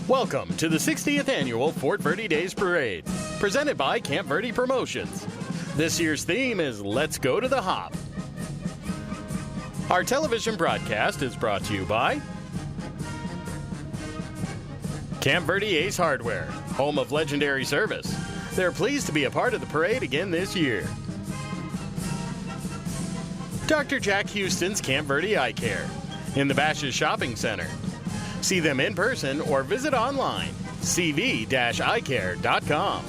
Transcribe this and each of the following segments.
Welcome to the 60th Annual Fort Verde Days Parade, presented by Camp Verde Promotions. This year's theme is Let's Go to the Hop. Our television broadcast is brought to you by Camp Verde Ace Hardware, home of legendary service. They're pleased to be a part of the parade again this year. Dr. Jack Houston's Camp Verde Eye Care in the Bashes Shopping Center. See them in person or visit online, cv-eyecare.com.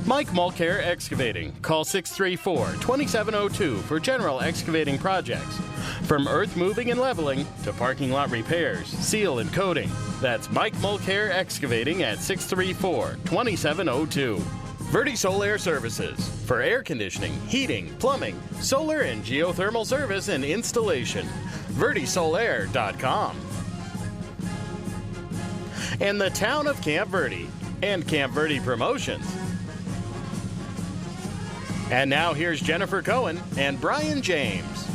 Mike Mulcair Excavating. Call 634-2702 for general excavating projects. From earth moving and leveling to parking lot repairs, seal and coating. That's Mike Mulcair Excavating at 634-2702. Verde Solar Services for air conditioning, heating, plumbing, solar and geothermal service and installation. VerdeSolaire.com. And the town of Camp Verde and Camp Verde Promotions. And now here's Jennifer Cohen and Brian James.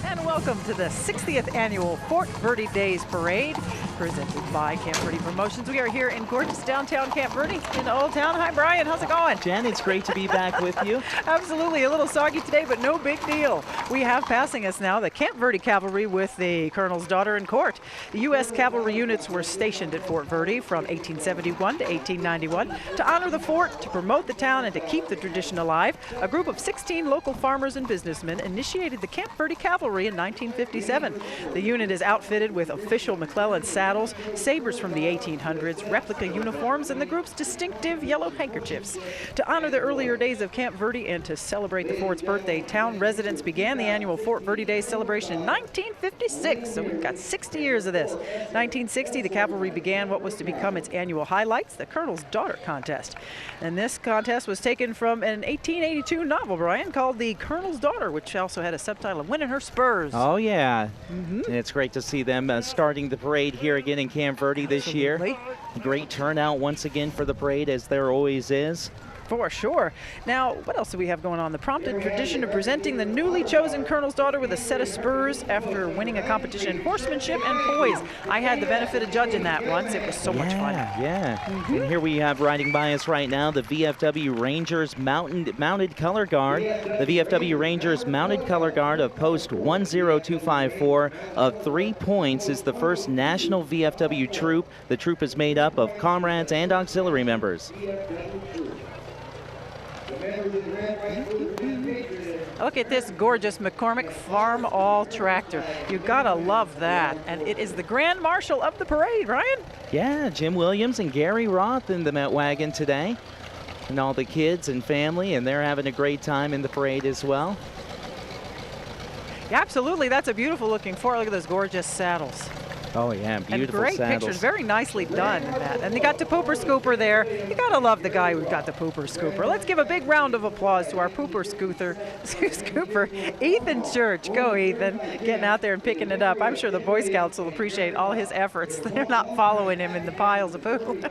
And welcome to the 60th Annual Fort Verde Days Parade, presented by Camp Verde Promotions. We are here in gorgeous downtown Camp Verde in Old Town. Hi, Brian. How's it going? Jen, it's great to be back with you. Absolutely. A little soggy today, but no big deal. We have passing us now the Camp Verde Cavalry with the Colonel's daughter in court. The U.S. cavalry units were stationed at Fort Verde from 1871 to 1891 to honor the fort, to promote the town, and to keep the tradition alive. A group of 16 local farmers and businessmen initiated the Camp Verde Cavalry in 1957. The unit is outfitted with official McClellan saddles, sabers from the 1800s, replica uniforms, and the group's distinctive yellow handkerchiefs. To honor the earlier days of Camp Verde and to celebrate the fort's birthday, town residents began the annual Fort Verde Day celebration in 1956. So we've got 60 years of this. 1960, the cavalry began what was to become its annual highlights, the Colonel's Daughter Contest. And this contest was taken from an 1882 novel, Brian, called The Colonel's Daughter, which also had a subtitle of Winning Her Spurs. Oh, yeah. And it's great to see them starting the parade here again in Camp Verde this year. Great turnout once again for the parade, as there always is. For sure. Now, what else do we have going on? The prompted tradition of presenting the newly chosen Colonel's daughter with a set of spurs after winning a competition in horsemanship and poise. I had the benefit of judging that once. It was so much fun. Yeah. And here we have riding by us right now the VFW Rangers Mounted Color Guard. The VFW Rangers Mounted Color Guard of Post 10254 of 3 points is the first national VFW troop. The troop is made up of comrades and auxiliary members. Look at this gorgeous McCormick Farm All tractor. You gotta love that. And it is the Grand Marshal of the parade, Ryan. Yeah, Jim Williams and Gary Roth in the Met Wagon today. And all the kids and family, and they're having a great time in the parade as well. Yeah, absolutely. That's a beautiful looking Ford. Look at those gorgeous saddles. Oh, yeah, beautiful and great saddles. Pictures, very nicely done, Matt. And they got the pooper scooper there. You gotta love the guy who got the pooper scooper. Let's give a big round of applause to our pooper scooper, Ethan Church. Go, Ethan, getting out there and picking it up. I'm sure the Boy Scouts will appreciate all his efforts. They're not following him in the piles of poo.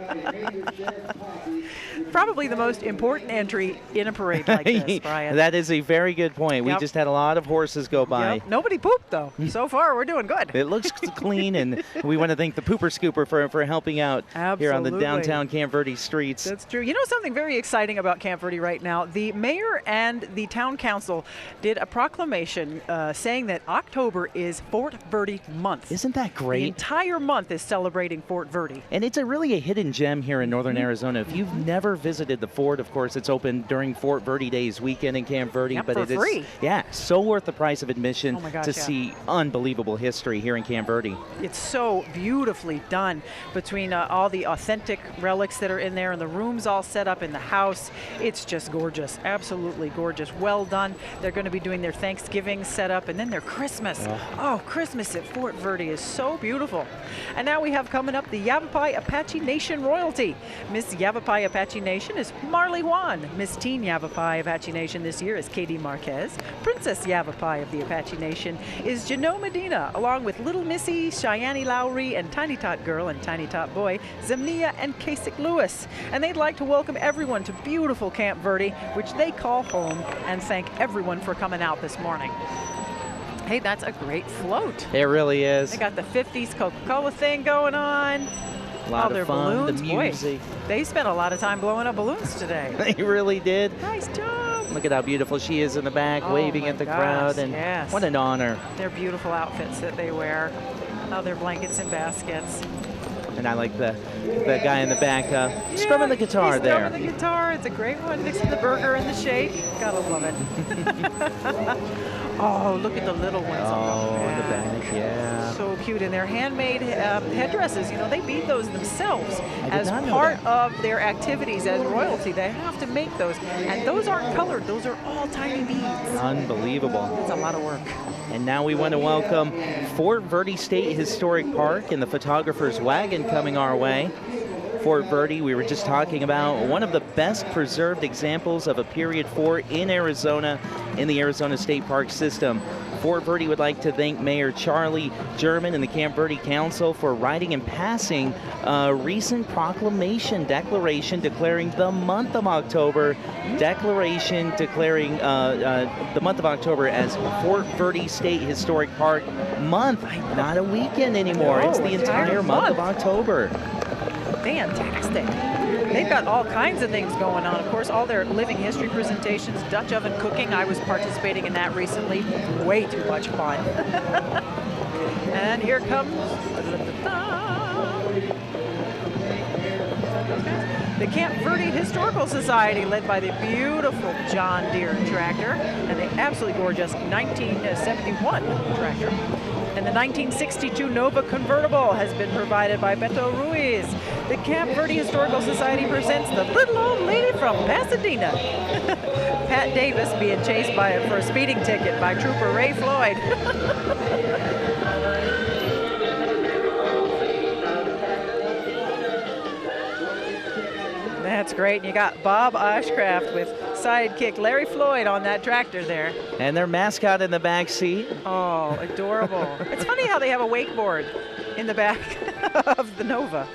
Probably the most important entry in a parade like this, Brian. That is a very good point. We just had a lot of horses go by. Yep. Nobody pooped, though. So far, we're doing good. It looks clean, and we want to thank the Pooper Scooper for helping out here on the downtown Camp Verde streets. That's true. You know something very exciting about Camp Verde right now? The mayor and the town council did a proclamation saying that October is Fort Verde month. Isn't that great? The entire month is celebrating Fort Verde. And it's really a hidden gem here in northern Arizona. If you've never visited the fort, of course, it's open during Fort Verde Days weekend in Camp Verde. Yep, but for it is free. Yeah, so worth the price of admission to yeah. see unbelievable history here in Camp Verde. It's so beautifully done between all the authentic relics that are in there and the rooms all set up in the house. It's just gorgeous, absolutely gorgeous. Well done. They're going to be doing their Thanksgiving setup and then their Christmas. Oh, Christmas at Fort Verde is so beautiful. And now we have coming up the Yavapai Apache Nation royalty. Miss Yavapai Apache Nation is Marley Juan. Miss Teen Yavapai Apache Nation this year is Katie Marquez. Princess Yavapai of the Apache Nation is Janelle Medina, along with Little Missy, Cheyenne Lowry, and Tiny Tot Girl and Tiny Tot Boy, Zemnia and Kasich Lewis. And they'd like to welcome everyone to beautiful Camp Verde, which they call home, and thank everyone for coming out this morning. Hey, that's a great float. It really is. They got the 50s Coca-Cola thing going on. A lot their of fun, balloons, the music. boy, they spent a lot of time blowing up balloons today. They really did. Nice job. Look at how beautiful she is in the back, Oh waving my at the gosh, crowd. And yes. what an honor. Their beautiful outfits that they wear. Oh, their blankets and baskets. And I like the guy in the back strumming the guitar he's there. Strumming the guitar. It's a great one. Mixing the burger and the shake. Gotta love it. Oh, look at the little ones in the back, yeah. So cute. And their handmade headdresses, you know, they bead those themselves as not know part that. of their activities as royalty. They have to make those. And those aren't colored. Those are all tiny beads. Unbelievable. It's a lot of work. And now we want to welcome Fort Verde State Historic Park and the photographer's wagon coming our way. Fort Verde, we were just talking about one of the best preserved examples of a period fort in Arizona in the Arizona State Park system. Fort Verde would like to thank Mayor Charlie German and the Camp Verde Council for writing and passing a recent declaration declaring the month of October, declaring the month of October as Fort Verde State Historic Park month. Not a weekend anymore. No, it's the entire month of October. Fantastic. They've got all kinds of things going on. Of course, all their living history presentations, Dutch oven cooking. I was participating in that recently. Way too much fun. And here comes the Camp Verde Historical Society, led by the beautiful John Deere tractor and the absolutely gorgeous 1971 tractor. And the 1962 Nova convertible has been provided by Beto Ruiz. The Camp Verde Historical Society presents the little old lady from Pasadena. Pat Davis being chased for a speeding ticket by Trooper Ray Floyd. That's great. And you got Bob Oshcraft with sidekick Larry Floyd on that tractor there. And their mascot in the back seat. Oh, adorable. It's funny how they have a wakeboard in the back of the Nova.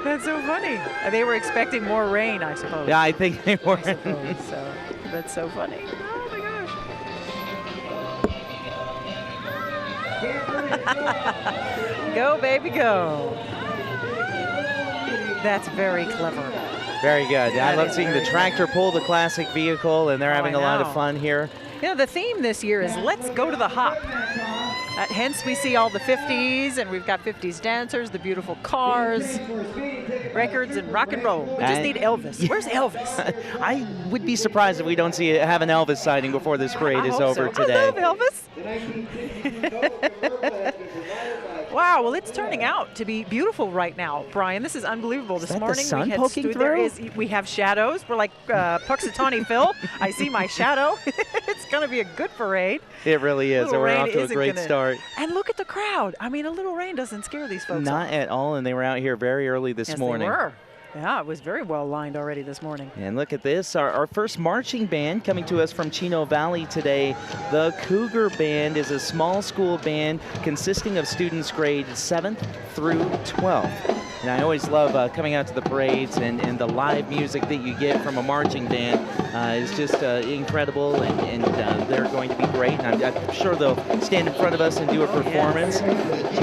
That's so funny. They were expecting more rain, I suppose. Yeah, I think they were. So that's so funny. Oh my gosh. Go, baby, go. That's very clever. Very good. I love seeing the tractor pull the classic vehicle, and they're having a lot of fun here. You know, the theme this year is let's go to the hop. Hence, we see all the 50s, and we've got 50s dancers, the beautiful cars, records, and rock and roll. We just need Elvis. Where's Elvis? I would be surprised if we don't have an Elvis sighting before this parade is over today. I love Elvis. Wow, well, it's turning out to be beautiful right now, Brian. This is unbelievable. This morning the sun poking through? We have shadows. We're like Puxatawny Phil. I see my shadow. It's going to be a good parade. It really is. And we're off to a great start. And look at the crowd. I mean, a little rain doesn't scare these folks. Not at all, and they were out here very early this morning. Yes, they were. Yeah, it was very well lined already this morning. And look at this, our first marching band coming to us from Chino Valley today. The Cougar Band is a small school band consisting of students grades 7th through 12th. And I always love coming out to the parades, and the live music that you get from a marching band is just incredible, and they're going to be great. And I'm sure they'll stand in front of us and do a performance. Yes.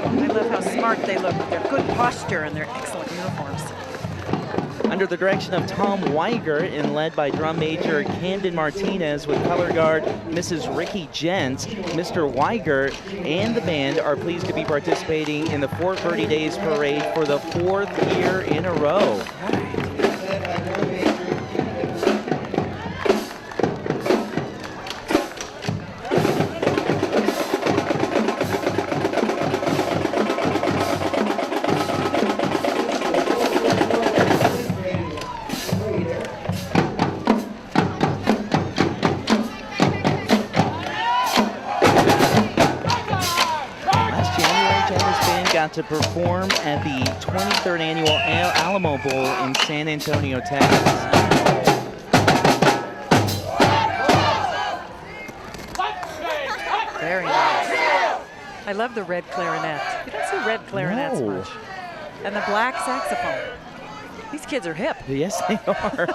I love how smart they look with their good posture and their excellent uniforms. Under the direction of Tom Weigert and led by drum major Camden Martinez with color guard Mrs. Ricky Jentz, Mr. Weigert and the band are pleased to be participating in the Fort Verde Days Parade for the 4th year in a row. To perform at the 23rd annual Alamo Bowl in San Antonio, Texas. Very nice. I love the red clarinet. You don't see red clarinets much. And the black saxophone. These kids are hip. Yes, they are.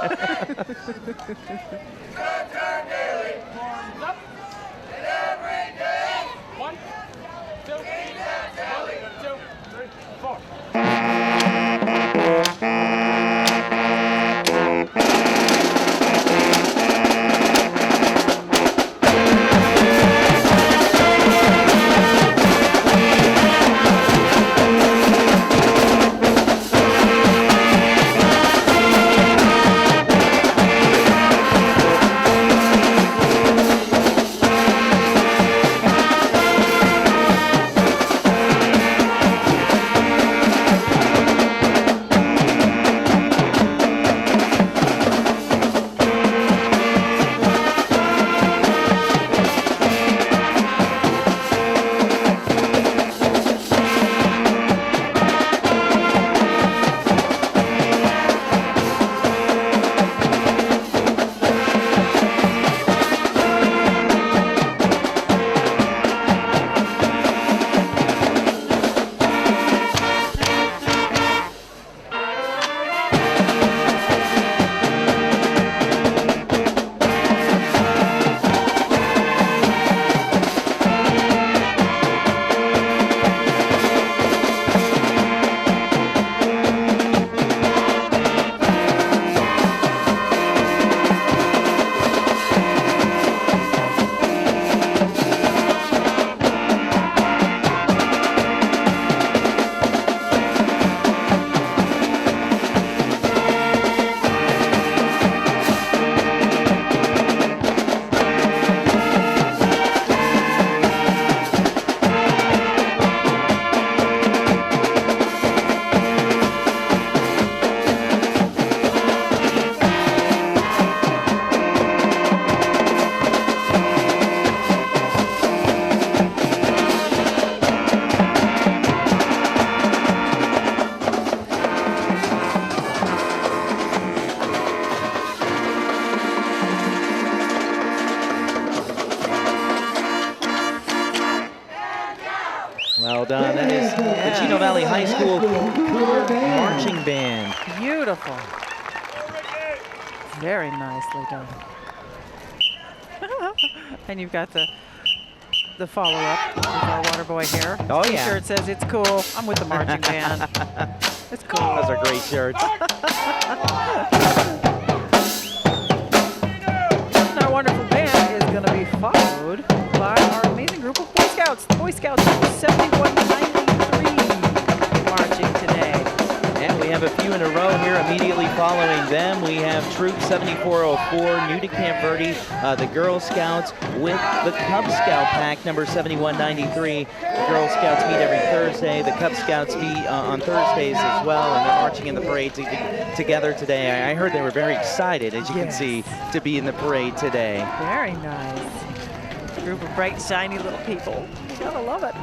Well done. That is the Chino Valley High School Marching Band. Beautiful. Very nicely done. And you've got the follow-up with our water boy here. Oh, yeah. T-shirt says it's cool. I'm with the marching band. It's cool. Those are great shirts. And our wonderful band is going to be followed by our amazing group of Boy Scouts. The Boy Scouts 7193 marching today. And we have a few in a row here immediately following them. We have Troop 7404, new to Camp Verde, the Girl Scouts with the Cub Scout pack, number 7193. The Girl Scouts meet every Thursday. The Cub Scouts meet on Thursdays as well, and they're marching in the parade together today. I heard they were very excited, as you can see, to be in the parade today. Very nice. Group of bright, shiny little people. You gotta love it.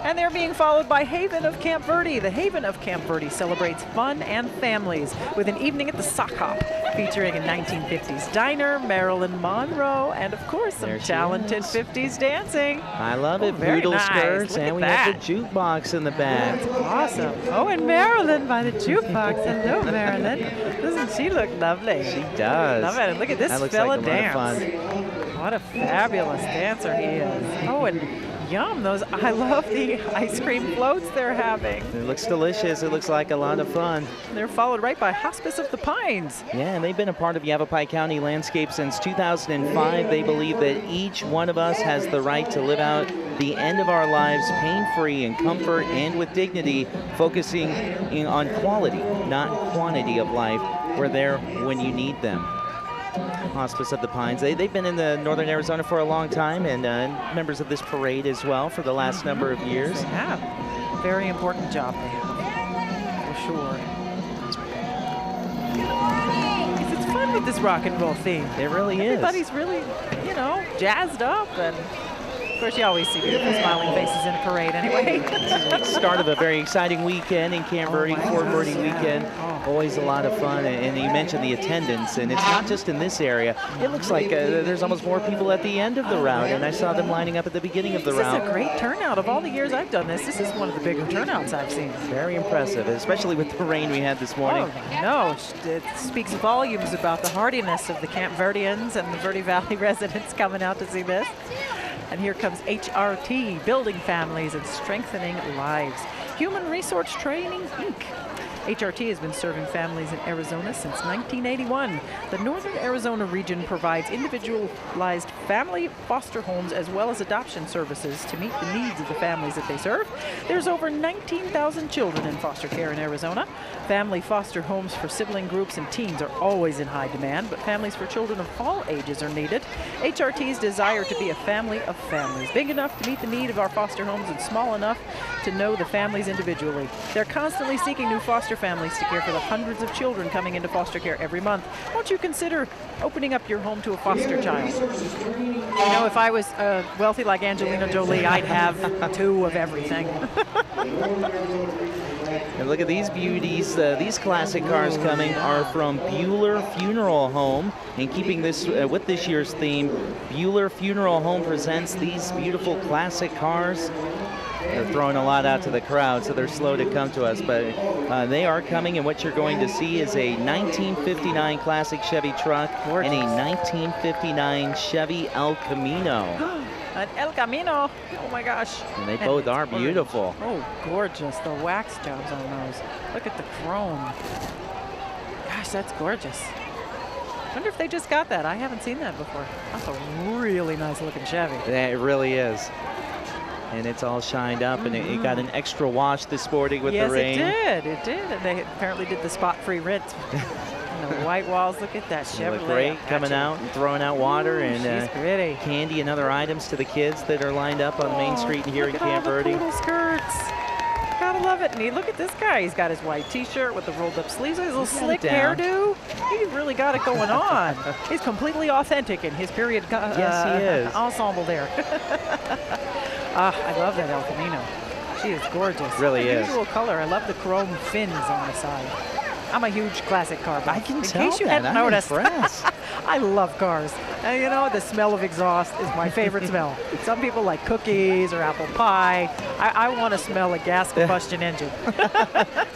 And they're being followed by Haven of Camp Verde. The Haven of Camp Verde celebrates fun and families with an evening at the Sock Hop featuring a 1950s diner, Marilyn Monroe, and of course some talented 50s dancing. I love it. Very Poodle nice. skirts, and we have the jukebox in the back. That's awesome. Oh, and Marilyn by the jukebox. Hello, Marilyn. Doesn't she look lovely? She does. Love it. And look at this That looks fella like a lot of dance. fun. What a fabulous dancer he is. Oh, and yum, I love the ice cream floats they're having. It looks delicious. It looks like a lot of fun. They're followed right by Hospice of the Pines. Yeah, and they've been a part of Yavapai County landscape since 2005. They believe that each one of us has the right to live out the end of our lives pain-free in comfort and with dignity, focusing on quality, not quantity of life. We're there when you need them. Hospice of the Pines. They've been in the northern Arizona for a long time, and members of this parade as well for the last number of years. Yeah, very important job they have, for sure. It's fun with this rock and roll theme. It really is. Everybody's really, jazzed up, and of course you always see beautiful smiling faces in a parade anyway. This is the start of a very exciting weekend in Camp Verde, Fort Verde weekend. Always a lot of fun, and you mentioned the attendance, and it's not just in this area. It looks like there's almost more people at the end of the route, and I saw them lining up at the beginning of the route. This is a great turnout. Of all the years I've done this is one of the bigger turnouts I've seen. Very impressive, especially with the rain we had this morning. Oh, no, it speaks volumes about the hardiness of the Camp Verdeans and the Verde Valley residents coming out to see this. And here comes HRT, building families and strengthening lives. Human Resource Training, Inc. HRT has been serving families in Arizona since 1981. The Northern Arizona region provides individualized family foster homes as well as adoption services to meet the needs of the families that they serve. There's over 19,000 children in foster care in Arizona. Family foster homes for sibling groups and teens are always in high demand, but families for children of all ages are needed. HRT's desire to be a family of families, big enough to meet the need of our foster homes and small enough to know the families individually. They're constantly seeking new foster families to care for the hundreds of children coming into foster care every month. Won't you consider opening up your home to a foster child? You know, if I was wealthy like Angelina Jolie, I'd have 2 of everything. And look at these beauties. These classic cars coming are from Bueller Funeral Home. And keeping this with this year's theme, Bueller Funeral Home presents these beautiful classic cars. They're throwing a lot out to the crowd, so they're slow to come to us, but they are coming, and what you're going to see is a 1959 classic Chevy truck and a 1959 Chevy El Camino. An El Camino, oh my gosh. And they both are beautiful. Oh, gorgeous, the wax jobs on those. Look at the chrome. Gosh, that's gorgeous. Wonder if they just got that. I haven't seen that before. That's a really nice looking Chevy. Yeah, it really is. And it's all shined up, and it got an extra wash this morning with the rain. Yes, it did. And they apparently did the spot-free rinse. And the white walls, look at that Chevrolet. They look great, coming out and throwing out water. Ooh, and pretty. Candy and other items to the kids that are lined up on Main Street here in Camp Verde. Look at all the skirts. Gotta love it. And look at this guy. He's got his white T-shirt with the rolled-up sleeves, his little slick hairdo. He's really got it going on. He's completely authentic in his period yes, he is. ensemble there. I love that El Camino. She is gorgeous. Really is. Unusual color. I love the chrome fins on the side. I'm a huge classic car buff. I can tell In case you hadn't I'm noticed. impressed. I love cars. And you know, the smell of exhaust is my favorite smell. Some people like cookies or apple pie. I want to smell a gas combustion engine.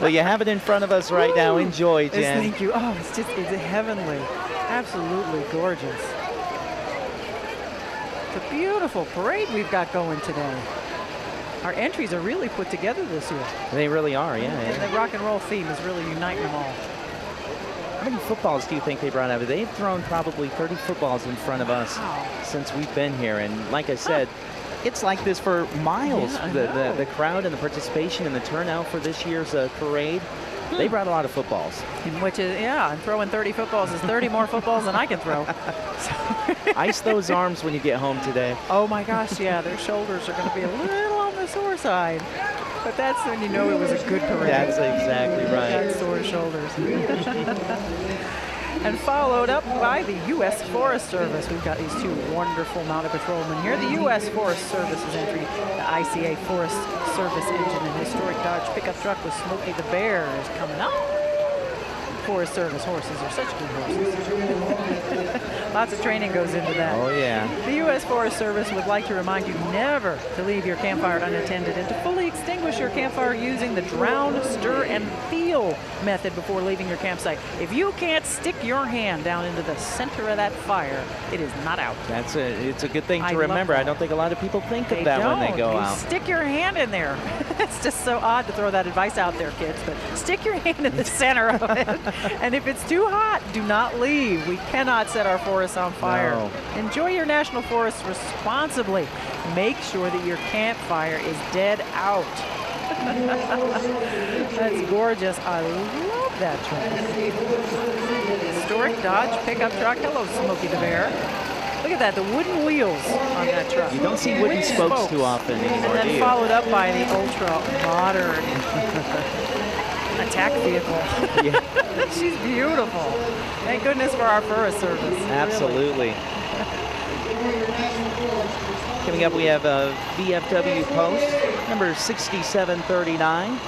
Well, you have it in front of us right now. Enjoy, Jen. Thank you. Oh, it's heavenly. Absolutely gorgeous. It's a beautiful parade we've got going today. Our entries are really put together this year. They really are, yeah. And the rock and roll theme is really uniting them all. How many footballs do you think they brought out? They've thrown probably 30 footballs in front of us since we've been here. And like I said, it's like this for miles. Yeah, the crowd and the participation and the turnout for this year's parade. They brought a lot of footballs. Which is, and throwing 30 footballs is 30 more footballs than I can throw. Ice those arms when you get home today. Oh my gosh, yeah, their shoulders are going to be a little on the sore side. But that's when you know it was a good parade. That's exactly right. Got sore shoulders. And followed up by the U.S. Forest Service. We've got these 2 wonderful mounted patrolmen here. The U.S. Forest Service's entry, the ICA Forest Service engine and historic Dodge pickup truck with Smokey the Bear is coming up. Forest Service horses are such good horses. Lots of training goes into that. Oh, yeah. The U.S. Forest Service would like to remind you never to leave your campfire unattended and to fully extinguish your campfire using the drown, stir, and feel method before leaving your campsite. If you can't stick your hand down into the center of that fire, it is not out. It's a good thing to remember. I don't think a lot of people think of that when they go out. Stick your hand in there. It's just so odd to throw that advice out there, kids, but stick your hand in the center of it. And if it's too hot, do not leave. We cannot set our forests on fire. No. Enjoy your national forests responsibly. Make sure that your campfire is dead out. That's gorgeous. I love that truck. Historic Dodge pickup truck. Hello, Smokey the Bear. Look at that, the wooden wheels on that truck. You don't see wooden spokes too often anymore, and then followed up by the ultra modern attack vehicle. Yeah. She's beautiful. Thank goodness for our Forest Service. Absolutely. Really. Coming up, we have a VFW post, number 6739.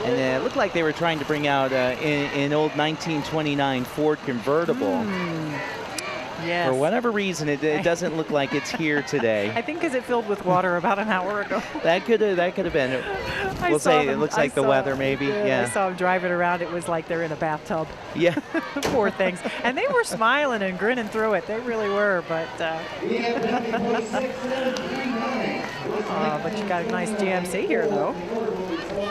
And it looked like they were trying to bring out an old 1929 Ford convertible. Yes. For whatever reason, it doesn't look like it's here today. I think because it filled with water about an hour ago. That could have been. We'll say it looks like the weather, maybe. Yeah. I saw them driving around. It was like they're in a bathtub. Yeah. Poor things. And they were smiling and grinning through it. They really were. But But you got a nice GMC here, though.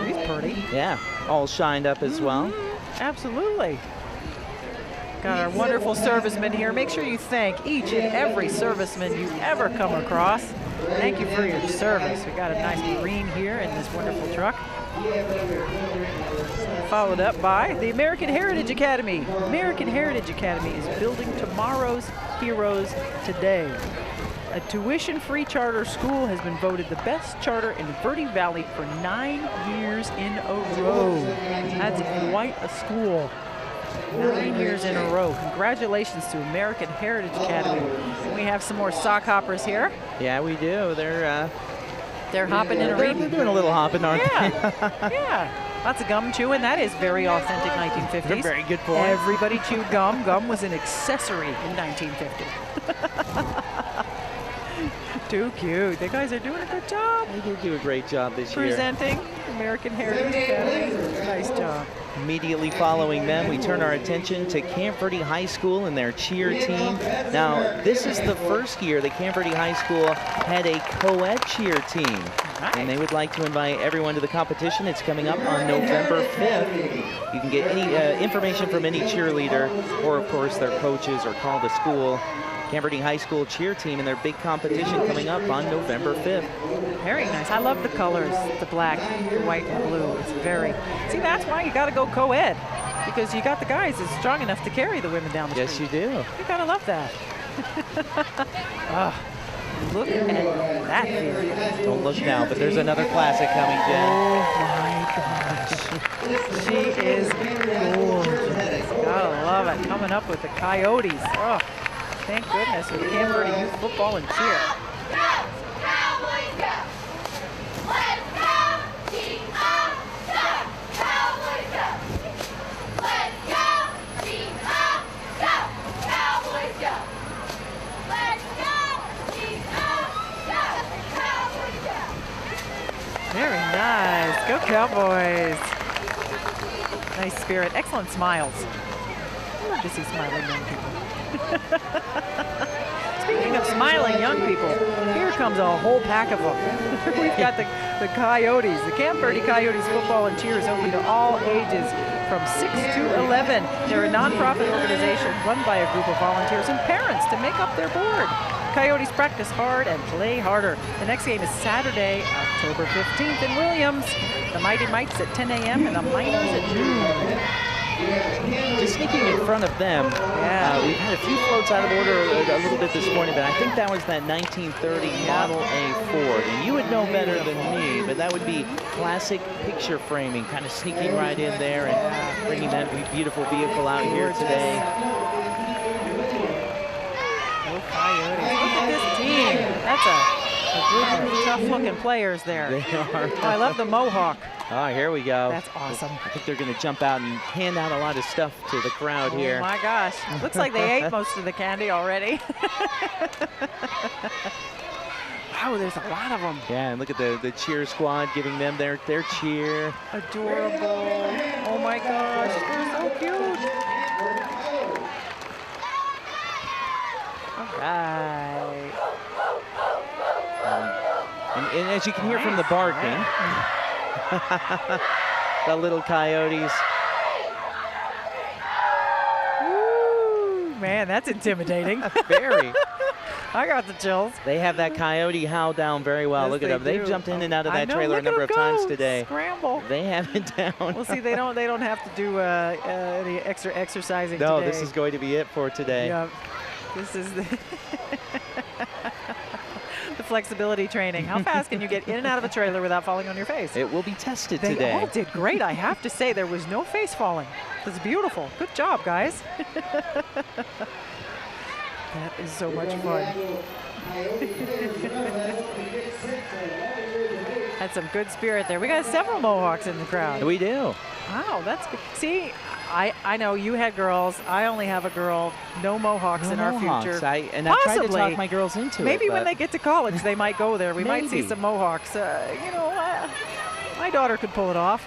She's pretty. Yeah, all shined up as well. Absolutely. Got our wonderful servicemen here. Make sure you thank each and every serviceman you ever come across. Thank you for your service. We got a nice Marine here in this wonderful truck. Followed up by the American Heritage Academy. American Heritage Academy is building tomorrow's heroes today. A tuition-free charter school has been voted the best charter in Verde Valley for 9 years in a row. That's quite a school. 9 years in a row. Congratulations to American Heritage Academy. We have some more sock hoppers here. Yeah, we do. They're hopping and they're reading. doing a little hopping, aren't they? Yeah. Lots of gum chewing. That is very authentic 1950s. Very good point. Everybody chewed gum. Gum was an accessory in 1950. Too cute. The guys are doing a good job. They did do a great job this year. Presenting American Heritage Academy. Nice job. Immediately following them, we turn our attention to Camp Verde High School and their cheer team. Now, this is the first year that Camp Verde High School had a co-ed cheer team. Nice. And they would like to invite everyone to the competition. It's coming up on November 5th. You can get any information from any cheerleader or, of course, their coaches or call the school. Camp Verde High School cheer team and their big competition coming up on November 5th. Very nice. I love the colors, the black, the white, and blue. It's very... See, that's why you got to go co-ed, because you got the guys that's strong enough to carry the women down the street. Yes, you do. You got to love that. Look at that view. Don't look now, but there's another classic coming, Jen. Oh, my gosh. She is gorgeous. Gotta love it. Coming up with the Coyotes. Oh. Thank goodness with Camp Verde Youth Football and Cheer. Cowboys go! Let's go! Team up, go! Cowboys go! Let's go! Team up, go! Cowboys go! Let's go! Team up, go! Cowboys go! Very nice. Go Cowboys. Nice spirit. Excellent smiles. I love to see smiling young people. Speaking of smiling young people, here comes a whole pack of them. We've got the Coyotes. The Camp Verde Coyotes football and cheer is open to all ages from 6 to 11. They're a nonprofit organization run by a group of volunteers and parents to make up their board. Coyotes practice hard and play harder. The next game is Saturday, October 15th in Williams. The Mighty Mites at 10 a.m. and the Miners at noon. Just sneaking in front of them, we've had a few floats out of order a little bit this morning, but I think that was that 1930 Model A Ford. And you would know better than me, but that would be classic picture framing, kind of sneaking right in there and bringing that beautiful vehicle out here today. Oh, Coyotes. Look at this team. That's a group of tough-looking players there. They are. Oh, I love the Mohawk. Oh, here we go. That's awesome. I think they're going to jump out and hand out a lot of stuff to the crowd here. Oh my gosh. Looks like they ate most of the candy already. Wow, there's a lot of them. Yeah, and look at the cheer squad giving them their cheer. Adorable. Oh my gosh, they're so cute. All right. And as you can hear from the barking, the little Coyotes. Woo, man, that's intimidating. Very. I got the chills. They have that Coyote howl down very well. Yes, Look at they them. They've do. jumped in and out of I that know, trailer a look number at of them times go. today. Scramble. They have it down. Well, see, they don't have to do any extra exercising No, today. this is going to be it for today. Yeah, this is the the flexibility training. How fast can you get in and out of a trailer without falling on your face? It will be tested They today. all did great. I have to say, there was no face falling. It's beautiful. Good job, guys. That is so much fun. Had some good spirit there. We got several Mohawks in the crowd. We do. Wow, that's good. See, I know you had girls. I only have a girl. No Mohawks in our future. I tried to talk my girls into Maybe it. when they get to college, they might go there. We might see Maybe. some Mohawks. You know, My daughter could pull it off.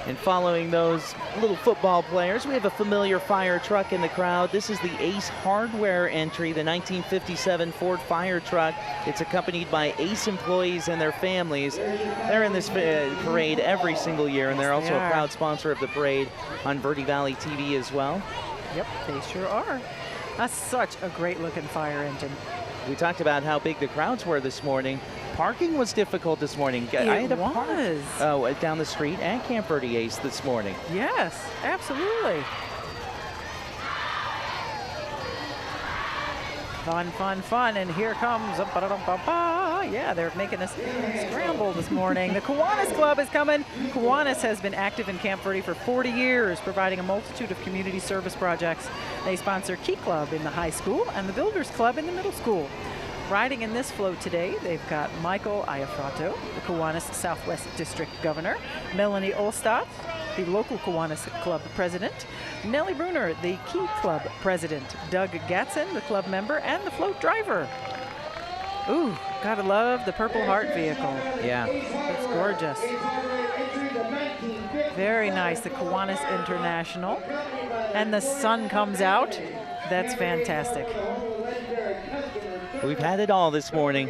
And following those little football players, we have a familiar fire truck in the crowd. This is the Ace Hardware entry, the 1957 Ford fire truck. It's accompanied by Ace employees and their families. They're in this parade every single year, and they're also a proud sponsor of the parade on Verde Valley TV as well. Yep, they sure are. That's such a great-looking fire engine. We talked about how big the crowds were this morning. Parking was difficult this morning. I had to park down the street at Camp Verde Ace this morning. Yes, absolutely. Fun, fun, fun, and here comes, yeah, they're making us scramble this morning. The Kiwanis Club is coming. Kiwanis has been active in Camp Verde for 40 years, providing a multitude of community service projects. They sponsor Key Club in the high school and the Builders Club in the middle school. Riding in this float today, they've got Michael Iafrato, the Kiwanis Southwest District Governor, Melanie Olstadt, the local Kiwanis Club President, Nellie Bruner, the Key Club President, Doug Gatson, the club member, and the float driver. Ooh, gotta love the Purple Heart vehicle. Yeah. It's gorgeous. Very nice, the Kiwanis International. And the sun comes out. That's fantastic. We've had it all this morning.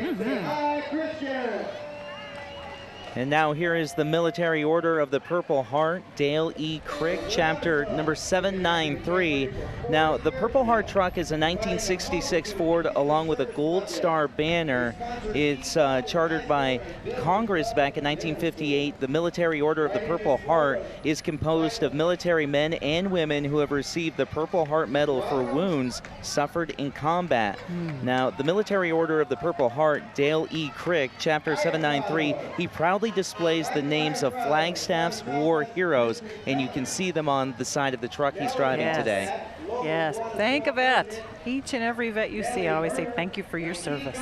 And now here is the Military Order of the Purple Heart, Dale E. Crick, chapter number 793. Now, the Purple Heart truck is a 1966 Ford along with a Gold Star banner. It's chartered by Congress back in 1958. The Military Order of the Purple Heart is composed of military men and women who have received the Purple Heart Medal for wounds suffered in combat. Now, the Military Order of the Purple Heart, Dale E. Crick, chapter 793, he proudly displays the names of Flagstaff's war heroes, and you can see them on the side of the truck he's driving today. Yes, thank a vet. Each and every vet you see, I always say thank you for your service.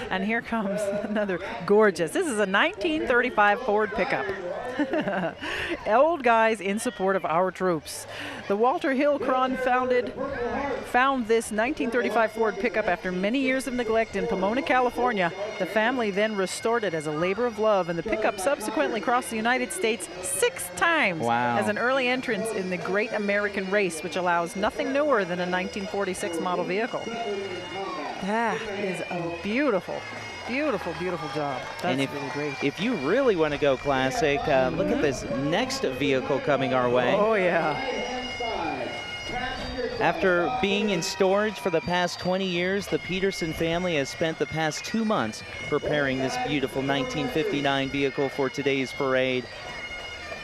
And here comes another gorgeous. This is a 1935 Ford pickup. Old guys in support of our troops. The Walter Hill Cron found this 1935 Ford pickup after many years of neglect in Pomona, California. The family then restored it as a labor of love, and the pickup subsequently crossed the United States 6 times as an early entrance in the Great American Race, which allows nothing newer than a 1946 model vehicle. That is a beautiful, beautiful, beautiful job. That's really great. If you really want to go classic, look at this next vehicle coming our way. Oh, yeah. After being in storage for the past 20 years, the Peterson family has spent the past 2 months preparing this beautiful 1959 vehicle for today's parade.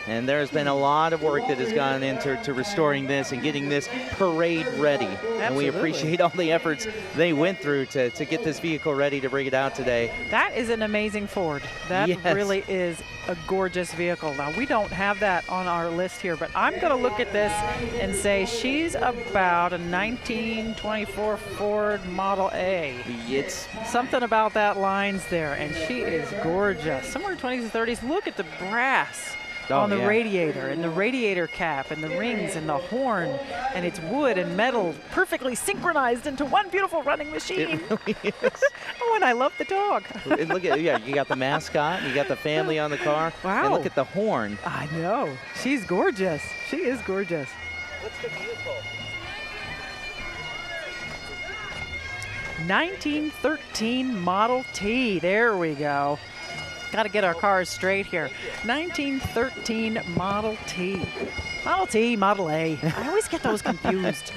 And there's been a lot of work that has gone into restoring this and getting this parade ready. Absolutely. And we appreciate all the efforts they went through to get this vehicle ready to bring it out today. That is an amazing Ford. That really is a gorgeous vehicle. Now, we don't have that on our list here, but I'm going to look at this and say she's about a 1924 Ford Model A. It's something about that lines there, and she is gorgeous. Somewhere in 20s and 30s. Look at the brass on the radiator and the radiator cap and the rings and the horn, and it's wood and metal perfectly synchronized into one beautiful running machine. It really is. Oh, and I love the dog. And look at, you got the mascot, you got the family on the car. Wow. And look at the horn. I know. She's gorgeous. She is gorgeous. What's the vehicle? 1913 Model T. There we go. Got to get our cars straight here. 1913 Model T. Model T, Model A. I always get those confused.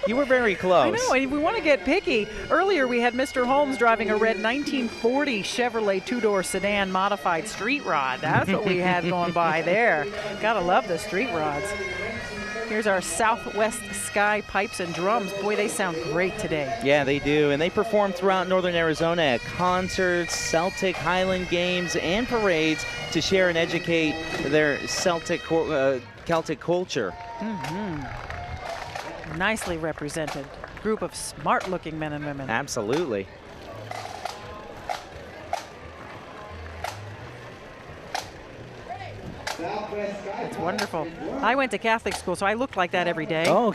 You were very close. I know, and we want to get picky. Earlier we had Mr. Holmes driving a red 1940 Chevrolet two-door sedan modified street rod. That's what we had going by there. Gotta love the street rods. Here's our Southwest Sky Pipes and Drums. Boy, they sound great today. Yeah, they do, and they perform throughout northern Arizona at concerts, Celtic Highland games, and parades to share and educate their Celtic Celtic culture. Nicely represented. Group of smart-looking men and women. Absolutely. It's wonderful. I went to Catholic school, so I looked like that every day. Oh,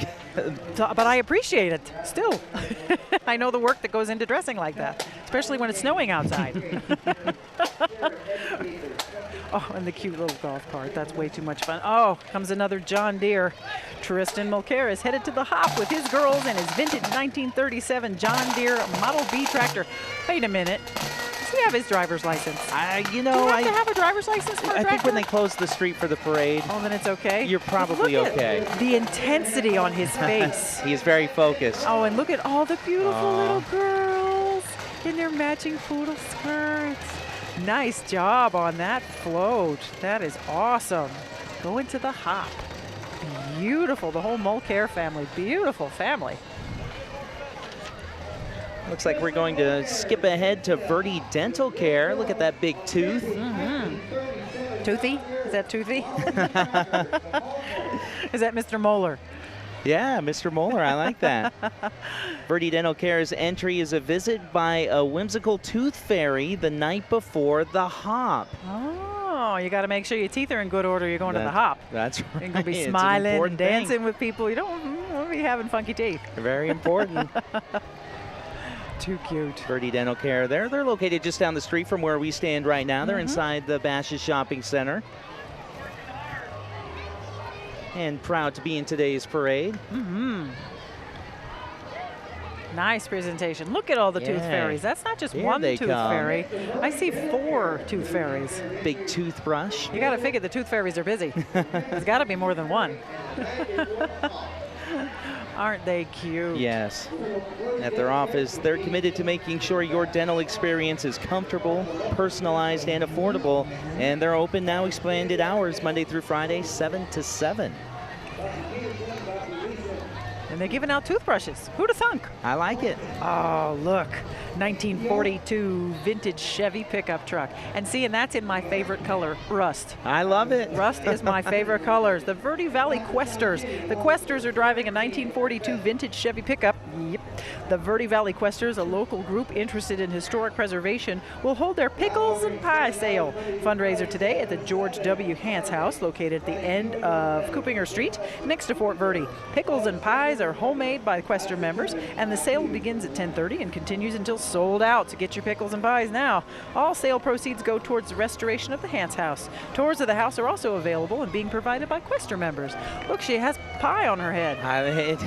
But I appreciate it still. I know the work that goes into dressing like that. especially when it's snowing outside. Oh, and the cute little golf cart. That's way too much fun. Oh, comes another John Deere. Tristan Mulcair is headed to the hop with his girls and his vintage 1937 John Deere Model B tractor. Wait a minute. Does he have his driver's license? You Do know, you have to have a driver's license for a I think tractor? when they close the street for the parade, Oh, then it's okay. you're probably Look at okay. the intensity on his face. He is very focused. Oh, and look at all the beautiful little girls in their matching poodle skirts. Nice job on that float. That is awesome. Go into the hop. Beautiful. The whole Mulcair family. Beautiful family. Looks like we're going to skip ahead to Verde Dental Care. Look at that big tooth. Toothy? Is that Toothy? Is that Mr. Moeller? Yeah, Mr. Moeller, I like that. Verde Dental Care's entry is a visit by a whimsical tooth fairy the night before the hop. Oh, you got to make sure your teeth are in good order. You're going to the hop. That's right. You're going to be It's an smiling and important thing. dancing with people. You don't want to be having funky teeth. Very important. Too cute. Verde Dental Care. They're located just down the street from where we stand right now. They're inside the Bash's Shopping Center. And proud to be in today's parade. Nice presentation. Look at all the tooth Yeah. fairies. That's not just Here one they tooth come. fairy. I see 4 tooth fairies. Big toothbrush. You got to figure the tooth fairies are busy. There's got to be more than one. Aren't they cute? Yes. At their office, they're committed to making sure your dental experience is comfortable, personalized, and affordable. And they're open now, expanded hours, Monday through Friday, 7 to 7. And they're giving out toothbrushes. Who'd have thunk? I like it. Oh, look. 1942 vintage Chevy pickup truck. And see, and that's in my favorite color, rust. I love it. Rust is my favorite colors. The Verde Valley Questers. The Questers are driving a 1942 vintage Chevy pickup. Yep. The Verde Valley Questers, a local group interested in historic preservation, will hold their pickles and pie sale. Fundraiser today at the George W. Hance House, located at the end of Coopinger Street, next to Fort Verde. Pickles and pies are homemade by Quester members, and the sale begins at 10:30 and continues until sold out. So get your pickles and pies now. All sale proceeds go towards the restoration of the Hance House. Tours of the house are also available and being provided by Quester members. Look, she has pie on her head.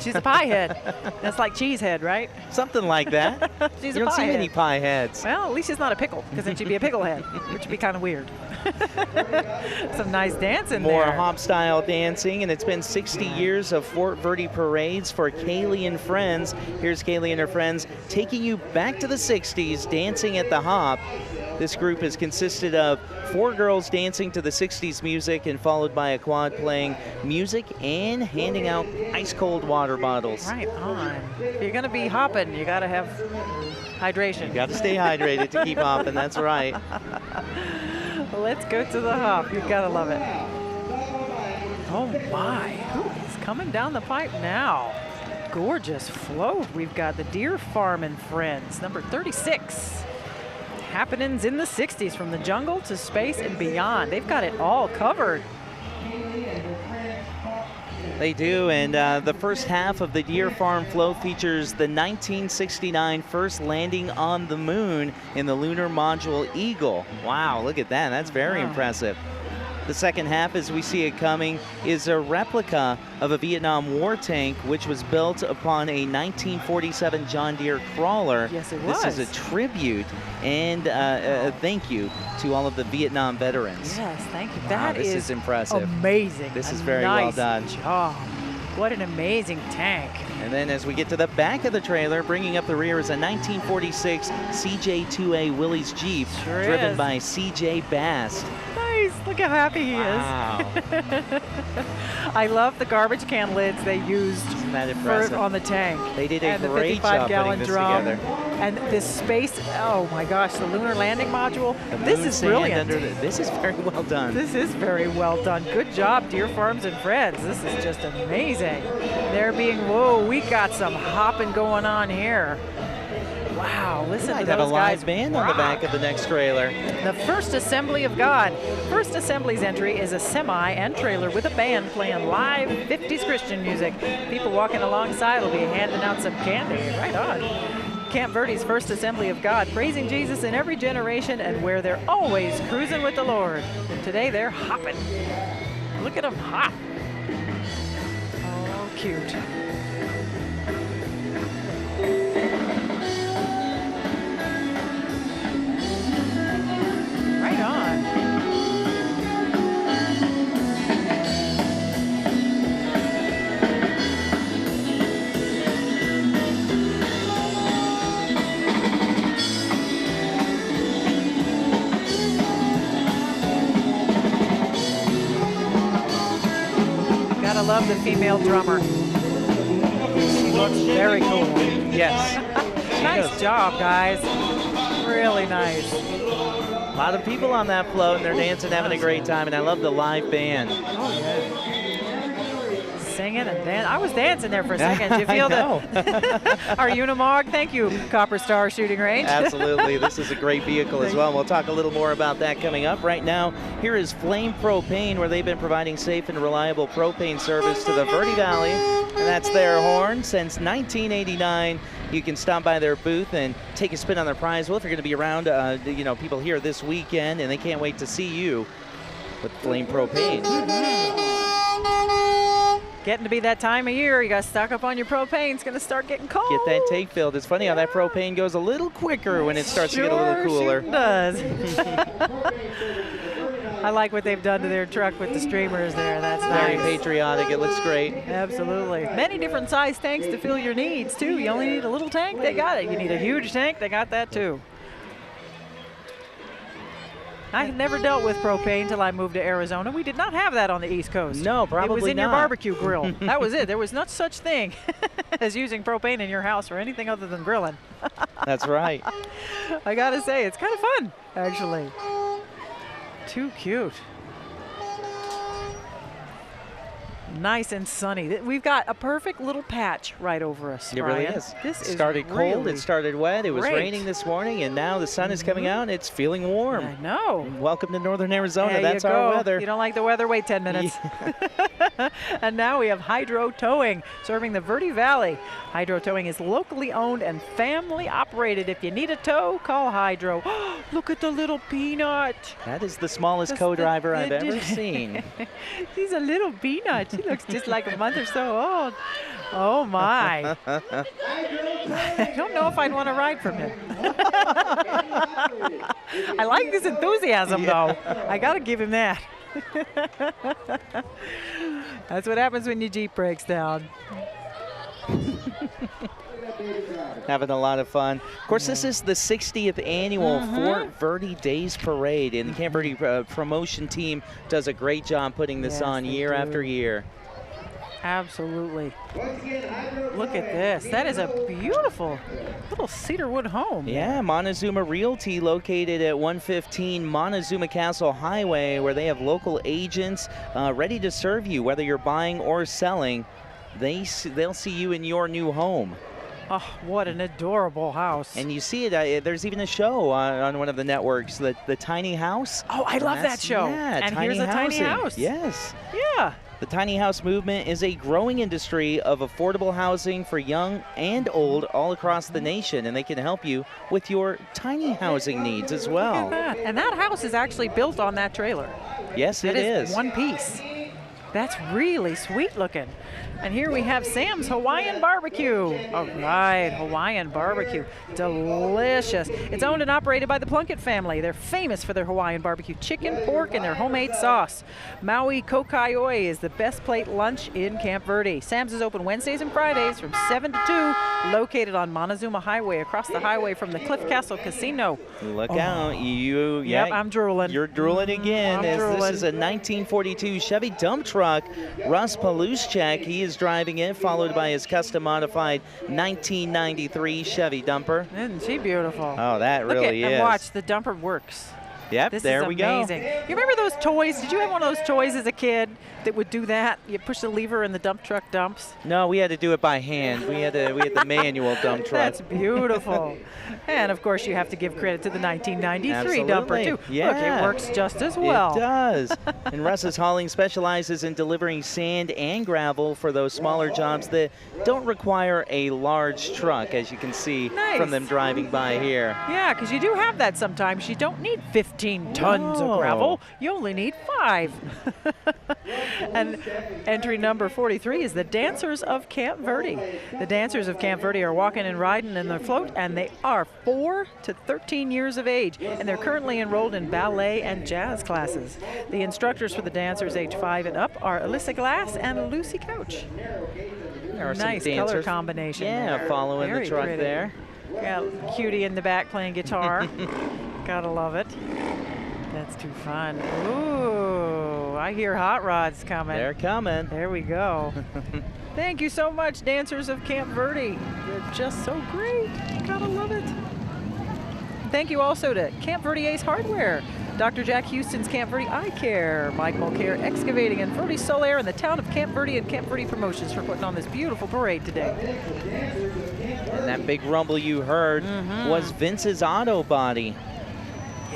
She's a pie head. That's like cheese head, right? Something like that. She's You a don't pie see head. many pie heads. Well, at least she's not a pickle, because then she'd be a pickle head, which would be kind of weird. Some nice dancing More there. hop-style dancing, and it's been 60 years of Fort Verde parades for Kaylee and friends. Here's Kaylee and her friends taking you back to the 60s, dancing at the hop. This group has consisted of 4 girls dancing to the 60s music and followed by a quad playing music and handing out ice-cold water bottles. Right on. If you're going to be hopping, you got to have hydration. You got to stay hydrated to keep hopping, that's right. Let's go to the hop. You've got to love it. Oh my, who is coming down the pipe now? Gorgeous float. We've got the Deer Farm and Friends, number 36. Happenings in the 60s, from the jungle to space and beyond. They've got it all covered. They do, and the first half of the Deer Farm float features the 1969 first landing on the moon in the lunar module Eagle. Wow, look at that. That's very impressive. The second half, as we see it coming, is a replica of a Vietnam War tank, which was built upon a 1947 John Deere crawler. Yes, it This was. is a tribute and a thank you to all of the Vietnam veterans. Yes, thank you. Wow, That this is impressive. Amazing. This is A very well nice done. job. What an amazing tank. And then as we get to the back of the trailer, bringing up the rear is a 1946 CJ2A Willys Jeep, Sure driven is. by CJ Bass. Nice. Look how happy he Wow. is. I love the garbage can lids they used Isn't that impressive? on the tank. They did a and great the job 55-gallon putting this drum. together. And this space, oh my gosh, the lunar landing module. The This moon is sand brilliant. this is very well done. This is very well done. Good job, Deer Farms and Friends. This is just amazing. They're being, whoa, we got some hopping going on here. Wow, listen Might to have a those guys. live band on the back of the next trailer. The First Assembly of God. First Assembly's entry is a semi and trailer with a band playing live 50s Christian music. People walking alongside will be handing out some candy. Right on. Camp Verde's First Assembly of God, praising Jesus in every generation and where they're always cruising with the Lord. And today they're hopping. Look at them hop. Oh, cute. Right on. Gotta love the female drummer. She looks very cool. Yes. Nice job, guys. Really nice. A lot of people on that float, and they're dancing, having a great time, and I love the live band. Oh, yeah. Singing and dancing. I was dancing there for a second. Did you feel our Unimog? Thank you, Copper Star Shooting Range. Absolutely. This is a great vehicle as well. We'll talk a little more about that coming up. Right now, here is Flame Propane, where they've been providing safe and reliable propane service to the Verde Valley, and that's their horn since 1989. You can stop by their booth and take a spin on their prize wheel if you're going to be around, people here this weekend, and they can't wait to see you with Flame Propane. Getting to be that time of year, you got to stock up on your propane. It's going to start getting cold. Get that tank filled. It's funny how that propane goes a little quicker when it starts to get a little cooler. Sure does. I like what they've done to their truck with the streamers there. That's Very nice. patriotic. It looks great. Absolutely. Many different size tanks to fill your needs, too. You only need a little tank, they got it. You need a huge tank, they got that, too. I had never dealt with propane until I moved to Arizona. We did not have that on the East Coast. No, probably not. It was in your not. barbecue grill. That was it. There was no such thing as using propane in your house for anything other than grilling. That's right. I gotta say, it's kind of fun, actually. Too cute. Nice and sunny. We've got a perfect little patch right over us, It Brian. really is. This It started cold, really it started wet, it was great. raining this morning, and now the sun is coming out and it's feeling warm. I know. Welcome to Northern Arizona. There That's you go. our weather. You don't like the weather? Wait 10 minutes. And now we have Hydro Towing serving the Verde Valley. Hydro Towing is locally owned and family operated. If you need a tow, call Hydro. Look at the little peanut. That is the smallest co-driver I've ever seen. He's a little peanut. He looks just like a month or so old. Oh my. I don't know if I'd want to ride from him. I like his enthusiasm though. I gotta give him that. That's what happens when your Jeep breaks down. Having a lot of fun. Of course, this is the 60th annual Fort Verde Days Parade, and the Camp Verde promotion team does a great job putting this on year after year. Absolutely. Look at this. That is a beautiful little cedarwood home. Yeah, Montezuma Realty, located at 115 Montezuma Castle Highway, where they have local agents ready to serve you, whether you're buying or selling. They'll see you in your new home. Oh, what an adorable house. And you see it, there's even a show on one of the networks, the Tiny House. Oh, I love that show. Yeah, and tiny here's a tiny housing. house. Yes. Yeah. The tiny house movement is a growing industry of affordable housing for young and old all across the nation, and they can help you with your tiny housing needs as well. Look at that. And that house is actually built on that trailer. Yes, it is. One piece. That's really sweet looking. And here we have Sam's Hawaiian Barbecue. All right, Hawaiian Barbecue. Delicious. It's owned and operated by the Plunkett family. They're famous for their Hawaiian barbecue chicken, pork, and their homemade sauce. Maui Kokaioi is the best plate lunch in Camp Verde. Sam's is open Wednesdays and Fridays from 7 to 2, located on Montezuma Highway, across the highway from the Cliff Castle Casino. Look out. Yep, I'm drooling. You're drooling again. I'm drooling. This is a 1942 Chevy dump truck. Russ Paluschek, he is driving it, followed by his custom modified 1993 Chevy dumper. Isn't she beautiful? Oh, that Look really at, is. And watch, the dumper works. Yep, This there is we go. amazing. You remember those toys? Did you have one of those toys as a kid that would do that? You push the lever and the dump truck dumps? No, we had to do it by hand. We had the manual dump truck. That's beautiful. And of course, you have to give credit to the 1993 dumper too. Yeah. Look, it works just as well. It does. And Russ's Hauling specializes in delivering sand and gravel for those smaller jobs that don't require a large truck, as you can see from them driving by here. Yeah, because you do have that sometimes. You don't need 15 tons of gravel. You only need 5. And entry number 43 is the Dancers of Camp Verde. The Dancers of Camp Verde are walking and riding in their float, and they are 4 to 13 years of age, and they're currently enrolled in ballet and jazz classes. The instructors for the dancers age 5 and up are Alyssa Glass and Lucy Couch. There are Nice some color dancers. combination. Yeah, there. following Very the truck pretty. there. Got Cutie in the back playing guitar. Gotta love it. That's too fun. Ooh, I hear hot rods coming. They're coming. There we go. Thank you so much, Dancers of Camp Verde. You're just so great. Gotta love it. Thank you also to Camp Verde Ace Hardware, Dr. Jack Houston's Camp Verde Eye Care, Mike Mulcair Excavating, and Verde Solaire, and the town of Camp Verde and Camp Verde Promotions for putting on this beautiful parade today. And that big rumble you heard was Vince's auto body.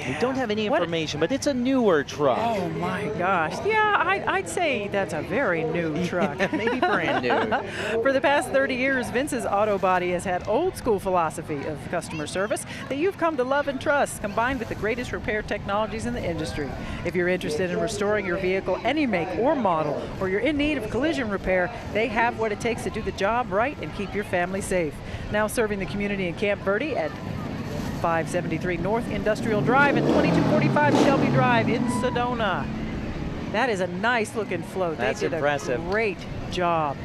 We don't have any information, but it's a newer truck. Oh my gosh. Yeah, I'd say that's a very new truck. Maybe brand new. For the past 30 years, Vince's Auto Body has had old school philosophy of customer service that you've come to love and trust, combined with the greatest repair technologies in the industry. If you're interested in restoring your vehicle, any make or model, or you're in need of collision repair, they have what it takes to do the job right and keep your family safe. Now serving the community in Camp Verde at 573 North Industrial Drive and 2245 Shelby Drive in Sedona. That is a nice looking float. That's they did impressive. a great job.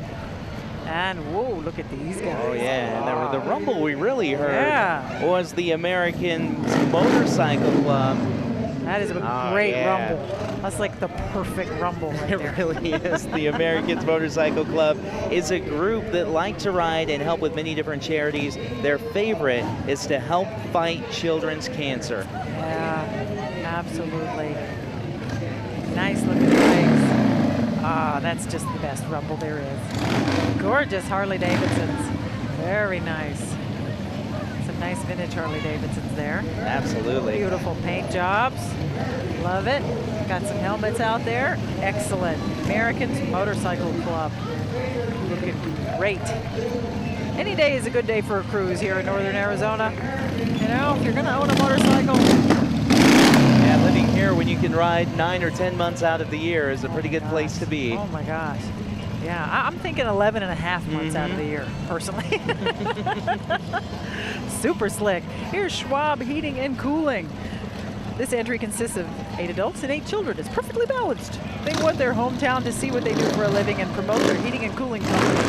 And whoa, look at these guys. Oh yeah, and the rumble we really heard was the American Motorcycle Club. That is a great yeah. rumble. That's like the perfect rumble right It there. really is. The Americans Motorcycle Club is a group that like to ride and help with many different charities. Their favorite is to help fight children's cancer. Yeah, absolutely. Nice looking legs. Ah, that's just the best rumble there is. Gorgeous Harley Davidsons. Very nice. Some nice vintage Harley Davidsons there. Absolutely. Beautiful paint jobs. Love it. Got some helmets out there. Excellent. Americans Motorcycle Club. Looking great. Any day is a good day for a cruise here in northern Arizona. You know, if you're going to own a motorcycle. Yeah, living here when you can ride 9 or 10 months out of the year is a pretty good place to be. Oh my gosh. Yeah, I'm thinking 11 and a half months out of the year, personally. Super slick. Here's Schwab Heating and Cooling. This entry consists of 8 adults and 8 children. It's perfectly balanced. They want their hometown to see what they do for a living and promote their heating and cooling company.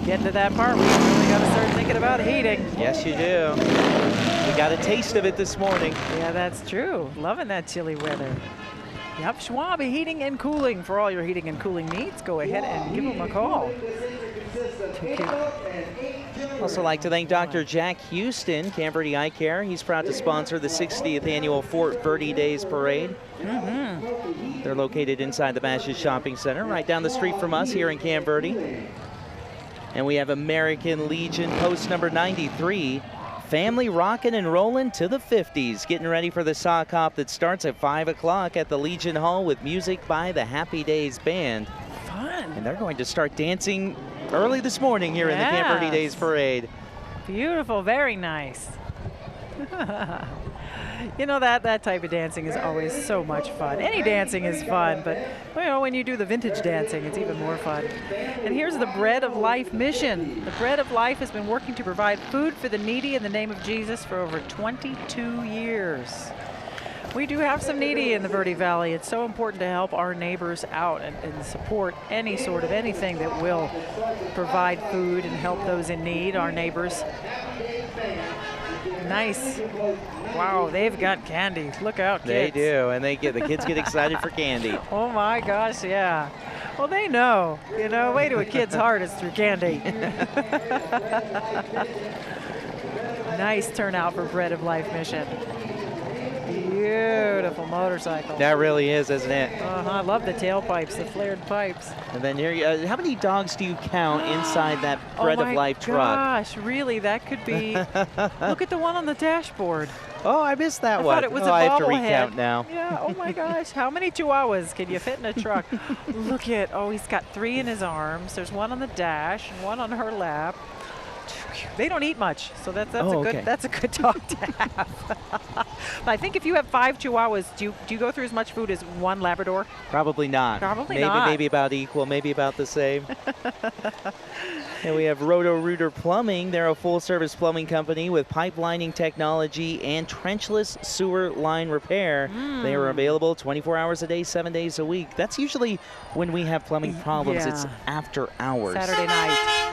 Getting to that part, we really got to start thinking about heating. Yes, you do. We got a taste of it this morning. Yeah, that's true. Loving that chilly weather. Yep, Schwab Heating and Cooling. For all your heating and cooling needs, go ahead and give them a call. Also like to thank Dr. Jack Houston, Camp Verde Eye Care. He's proud to sponsor the 60th annual Fort Verde Days Parade. They're located inside the Bashes Shopping Center, right down the street from us here in Camp Verde. And we have American Legion post number 93. Family rocking and rolling to the 50s, getting ready for the sock hop that starts at 5 o'clock at the Legion Hall with music by the Happy Days Band. Fun. And they're going to start dancing early this morning here in the Camp Verde Days Parade. Beautiful, very nice. You know, that type of dancing is always so much fun. Any dancing is fun, but you know, when you do the vintage dancing, it's even more fun. And here's the Bread of Life mission. The Bread of Life has been working to provide food for the needy in the name of Jesus for over 22 years. We do have some needy in the Verde Valley. It's so important to help our neighbors out and support any sort of anything that will provide food and help those in need, our neighbors. Nice. Wow, they've got candy. Look out, kids. They do, and the kids get excited for candy. Oh my gosh, yeah. Well, they know. You know, way to a kid's heart is through candy. Nice turnout for Bread of Life mission. Beautiful motorcycle. That really is, isn't it? I love the tailpipes, the flared pipes. And then here, how many dogs do you count inside that Bread of Life truck? Oh my gosh, really? That could be. Look at the one on the dashboard. Oh, I missed that I one. thought it was a I have to bobblehead. recount now. Yeah, oh my gosh. How many chihuahuas can you fit in a truck? Look at, he's got 3 in his arms. There's 1 on the dash and 1 on her lap. They don't eat much, so that's a good dog to have. I think if you have 5 chihuahuas, do you go through as much food as 1 Labrador? Probably not. Probably not. Maybe about equal, maybe about the same. And we have Roto-Rooter Plumbing. They're a full-service plumbing company with pipelining technology and trenchless sewer line repair. They are available 24 hours a day, 7 days a week. That's usually when we have plumbing problems. It's after hours. Saturday night.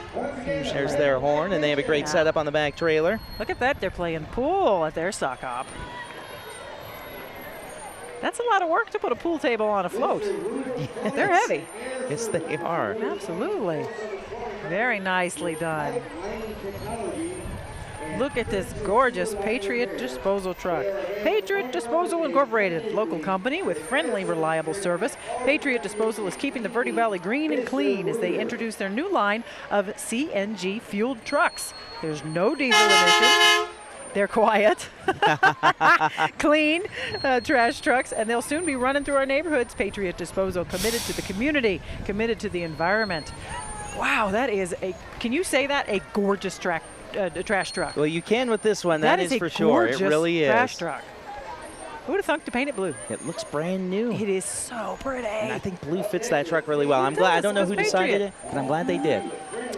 There's their horn, and they have a great setup on the back trailer. Look at that. They're playing pool at their sock hop. That's a lot of work to put a pool table on a float. Yes. They're heavy. Yes, they are. Absolutely. Very nicely done. Look at this gorgeous Patriot disposal truck. Patriot Disposal Incorporated, local company with friendly, reliable service. Patriot Disposal is keeping the Verde Valley green and clean as they introduce their new line of CNG-fueled trucks. There's no diesel emissions. They're quiet, clean trash trucks, and they'll soon be running through our neighborhoods. Patriot Disposal, committed to the community, committed to the environment. Wow, that is can you say that? A gorgeous trash truck. Well, you can with this one, that is for sure. It really is. Trash truck. Who would have thunk to paint it blue? It looks brand new. It is so pretty. And I think blue fits that truck really well. I'm glad. I don't know who decided it, but I'm glad they did.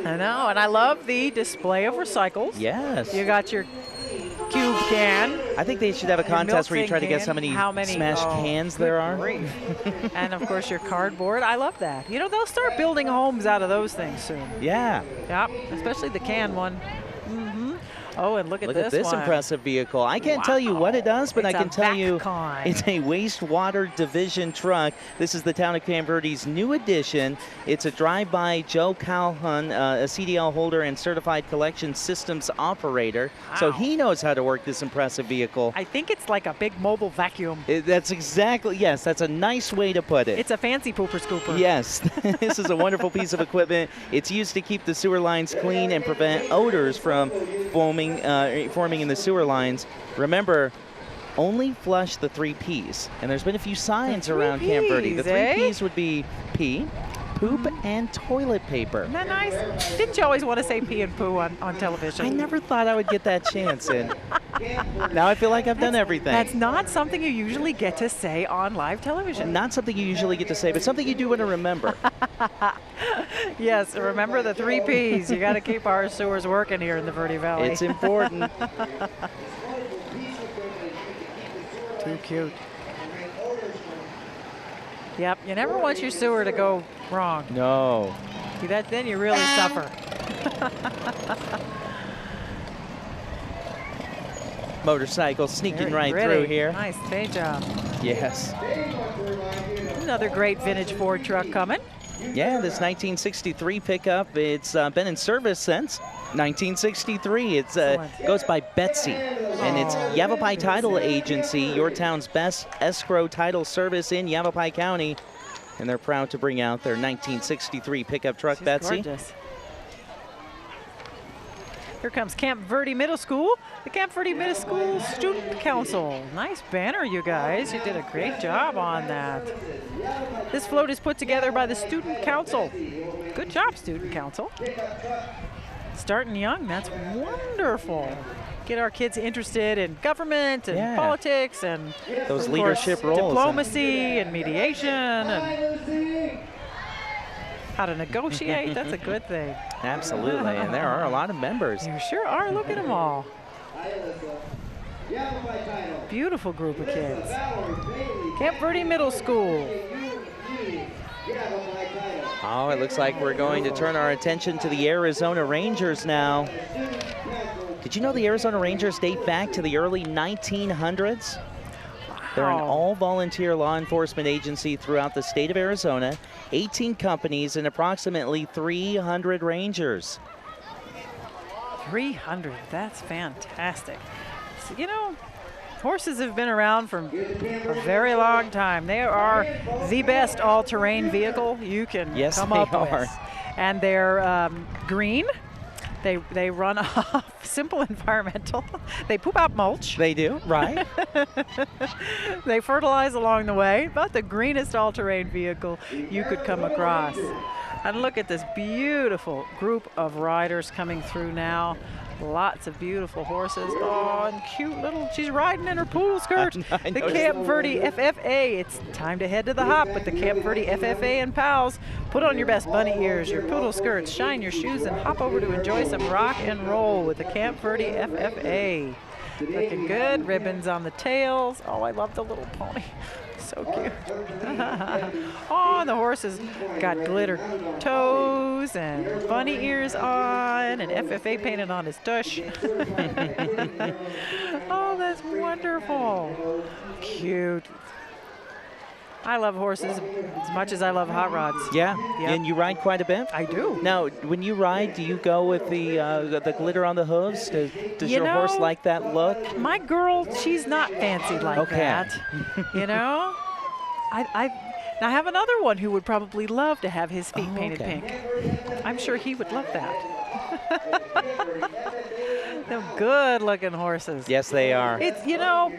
I know, and I love the display of recycles. Yes. You got your cube can. I think they should have a contest where you try to guess how many smashed cans there are. And of course your cardboard. I love that. You know, they'll start building homes out of those things soon. Yeah. Yep, especially the can one. Oh, and look at this one. Impressive vehicle. I can't tell you what it does, but I can tell you VACCon. It's a wastewater division truck. This is the town of Camp Verde's new addition. It's a drive-by Joe Calhoun, a CDL holder and certified collection systems operator. Wow. So he knows how to work this impressive vehicle. I think it's like a big mobile vacuum. That's exactly, yes, that's a nice way to put it. It's a fancy pooper scooper. Yes, this is a wonderful piece of equipment. It's used to keep the sewer lines clean and prevent odors from forming in the sewer lines. Remember, only flush the 3 Ps. And there's been a few signs around Camp Verde. The 3 Ps would be pee, poop, and toilet paper. Isn't that nice? Didn't you always want to say pee and poo on television? I never thought I would get that chance, and now I feel like I've done everything. That's not something you usually get to say on live television. Not something you usually get to say, but something you do want to remember. Yes, remember the 3 Ps. You got to keep our sewers working here in the Verde Valley. It's important. Too cute. Yep, you never want your sewer to go wrong. No. See that? Then you really suffer. Motorcycle sneaking Very right pretty. through here. Nice paint job. Yes. Another great vintage Ford truck coming. Yeah, this 1963 pickup, it's been in service since 1963. It goes by Betsy, and it's Yavapai Title Agency, your town's best escrow title service in Yavapai County. And they're proud to bring out their 1963 pickup truck, She's Betsy. Gorgeous. Here comes Camp Verde Middle School, the Camp Verde Middle School Student Council. Nice banner, you guys. You did a great job on that. This float is put together by the Student Council. Good job, Student Council. Starting young, that's wonderful. Get our kids interested in government and politics and those leadership roles. Diplomacy and mediation and how to negotiate. That's a good thing. Absolutely, and there are a lot of members. You sure are. Look at them all. Beautiful group of kids. Camp Verde Middle School. Oh, it looks like we're going to turn our attention to the Arizona Rangers now. Did you know the Arizona Rangers date back to the early 1900s? They're an all-volunteer law enforcement agency throughout the state of Arizona, 18 companies and approximately 300 Rangers. 300, that's fantastic. So, you know, Horses have been around for a very long time. They are the best all-terrain vehicle you can come up with. And they're green. They run off simple environmental. They poop out mulch. They do, right? They fertilize along the way. About the greenest all-terrain vehicle you could come across. And look at this beautiful group of riders coming through now. Lots of beautiful horses. Oh, and cute little, she's riding in her poodle skirt. The Camp Verde FFA. It's time to head to the hop with the Camp Verde FFA and pals. Put on your best bunny ears, your poodle skirts, shine your shoes, and hop over to enjoy some rock and roll with the Camp Verde FFA. Looking good, ribbons on the tails. Oh, I love the little pony. So cute. Oh, and the horses got glitter toes and bunny ears on and FFA painted on his tush. Oh, that's wonderful. Cute. I love horses as much as I love hot rods. Yeah, and you ride quite a bit? I do. Now, when you ride, do you go with the glitter on the hooves? Does your horse like that look? My girl, she's not fancy like that. You know? I have another one who would probably love to have his feet painted pink. I'm sure he would love that. They're good-looking horses. Yes, they are. It's, you know,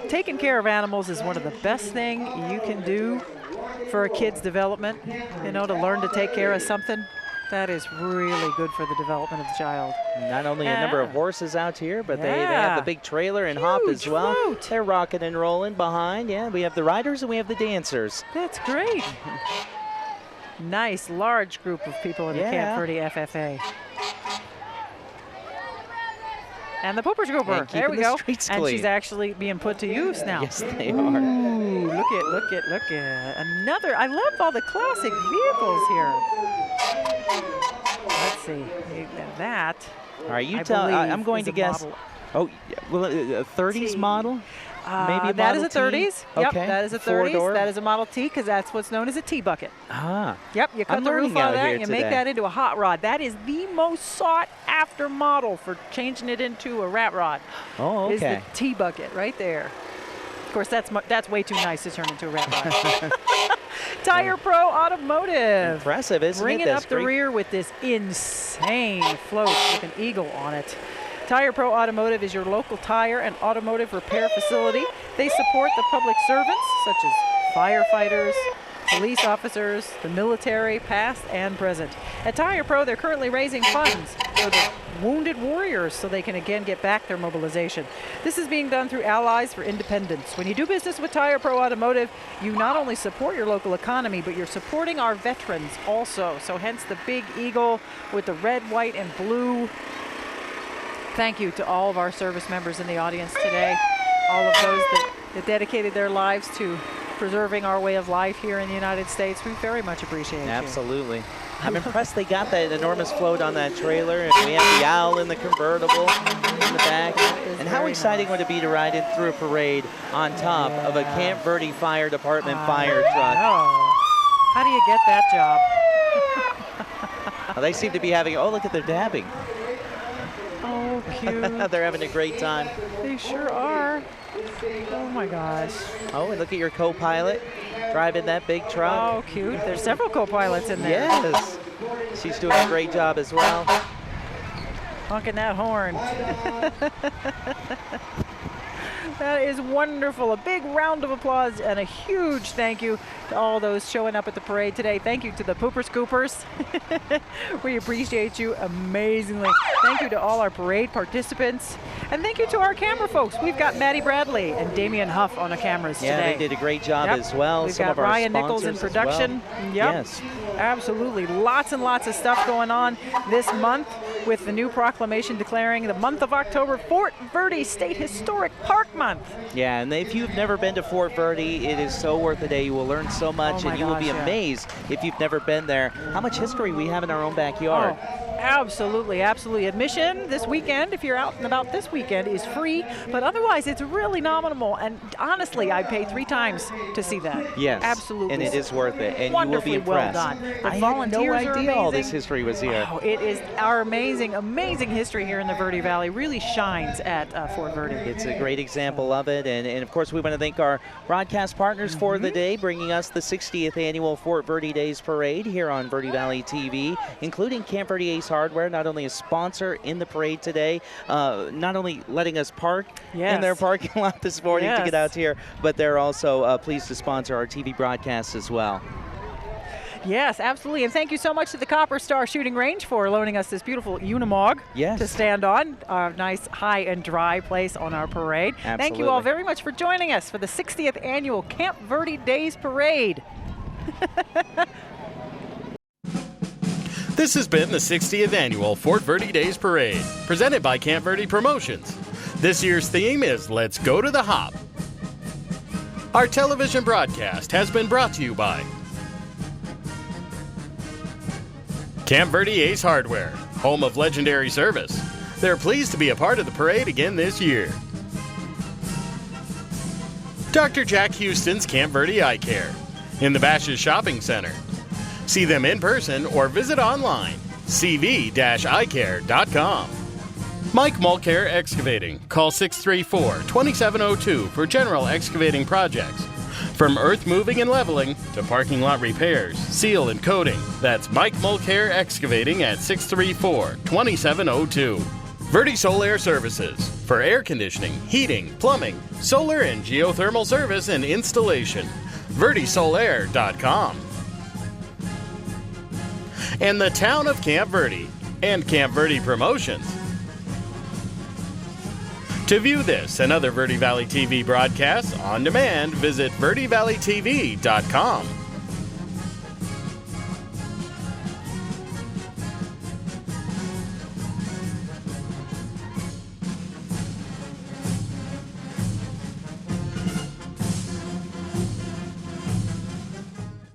taking care of animals is one of the best things you can do for a kid's development. You know, to learn to take care of something. That is really good for the development of the child. Not only a number of horses out here, but they have the big trailer and hop as well. Float. They're rocking and rolling behind. Yeah, we have the riders and we have the dancers. That's great. Nice, large group of people in the Camp Verde FFA. And the pooper scooper. There we go. And she's actually being put to use now. Yes, they are. Ooh, look at. Another, I love all the classic vehicles here. Let's see. That. All right, you tell. I'm going to guess. Model. Oh, well, a 30s model? Maybe a that is a Model T? 30s. Yep, Okay. that is a 30s. Four-door? That is a Model T because that's what's known as a T-bucket. Ah. Yep, you cut I'm the roof learning out out of that here and you make today. that into a hot rod. That is the most sought-after model for changing it into a rat rod. Oh, okay. Is the T-bucket right there. Of course, that's way too nice to turn into a rat rod. Tire Pro Automotive. Impressive, isn't it? Bringing up the rear with this insane float with an eagle on it. Tire Pro Automotive is your local tire and automotive repair facility. They support the public servants, such as firefighters, police officers, the military, past and present. At Tire Pro, they're currently raising funds for the wounded warriors so they can again get back their mobilization. This is being done through Allies for Independence. When you do business with Tire Pro Automotive, you not only support your local economy, but you're supporting our veterans also. So hence the big eagle with the red, white, and blue. Thank you to all of our service members in the audience today, all of those that dedicated their lives to preserving our way of life here in the United States. We very much appreciate it. Absolutely. I'm impressed they got that enormous float on that trailer, and we have the owl in the convertible in the back. And how exciting would it be to ride in through a parade on top of a Camp Verde Fire Department fire truck? How do you get that job? Well, they seem to be having, oh, look at their dabbing. Oh, cute. They're having a great time. They sure are. Oh my gosh. Oh, and look at your co-pilot driving that big truck. Oh, cute. There's several co-pilots in there. Yes. She's doing a great job as well. Honking that horn. That is wonderful. A big round of applause and a huge thank you to all those showing up at the parade today. Thank you to the Pooper Scoopers. We appreciate you amazingly. Thank you to all our parade participants. And thank you to our camera folks. We've got Maddie Bradley and Damian Huff on the cameras today. Yeah, they did a great job as well. We've got Ryan Nichols in production. Well. Yep. Yes. Absolutely. Lots and lots of stuff going on this month with the new proclamation declaring the month of October Fort Verde State Historic Park Month. Yeah, and if you've never been to Fort Verde, it is so worth a day. You will learn so much, and you will be amazed if you've never been there how much history we have in our own backyard. Oh, Absolutely, absolutely. Admission this weekend, if you're out and about this weekend, is free, but otherwise it's really nominal. And honestly, I'd pay 3 times to see that. Yes, absolutely. and it is worth it, and Wonderfully you will be impressed. well done. The I volunteers had no are idea all this amazing. history was here. Wow, it is our amazing, amazing history here in the Verde Valley. Really shines at Fort Verde. It's a great example of it, and of course we want to thank our broadcast partners for the day, bringing us the 60th annual Fort Verde Days Parade here on Verde Valley TV, including Camp Verde Ace Hardware, not only a sponsor in the parade today, not only letting us park in their parking lot this morning to get out here, but they're also pleased to sponsor our TV broadcasts as well. Yes, absolutely. And thank you so much to the Copper Star Shooting Range for loaning us this beautiful Unimog to stand on. A nice high and dry place on our parade. Absolutely. Thank you all very much for joining us for the 60th annual Camp Verde Days Parade. This has been the 60th annual Fort Verde Days Parade, presented by Camp Verde Promotions. This year's theme is Let's Go to the Hop. Our television broadcast has been brought to you by Camp Verde Ace Hardware, home of legendary service. They're pleased to be a part of the parade again this year. Dr. Jack Houston's Camp Verde Eye Care in the Bashes Shopping Center. See them in person or visit online, cv-eyecare.com. Mike Mulcair Excavating. Call 634-2702 for general excavating projects. From earth moving and leveling to parking lot repairs, seal and coating. That's Mike Mulcair Excavating at 634-2702. Verde Solar Services for air conditioning, heating, plumbing, solar and geothermal service and installation. VerdeSolaire.com. And the town of Camp Verde and Camp Verde Promotions. To view this and other Verde Valley TV broadcasts on demand, visit VerdeValleyTV.com.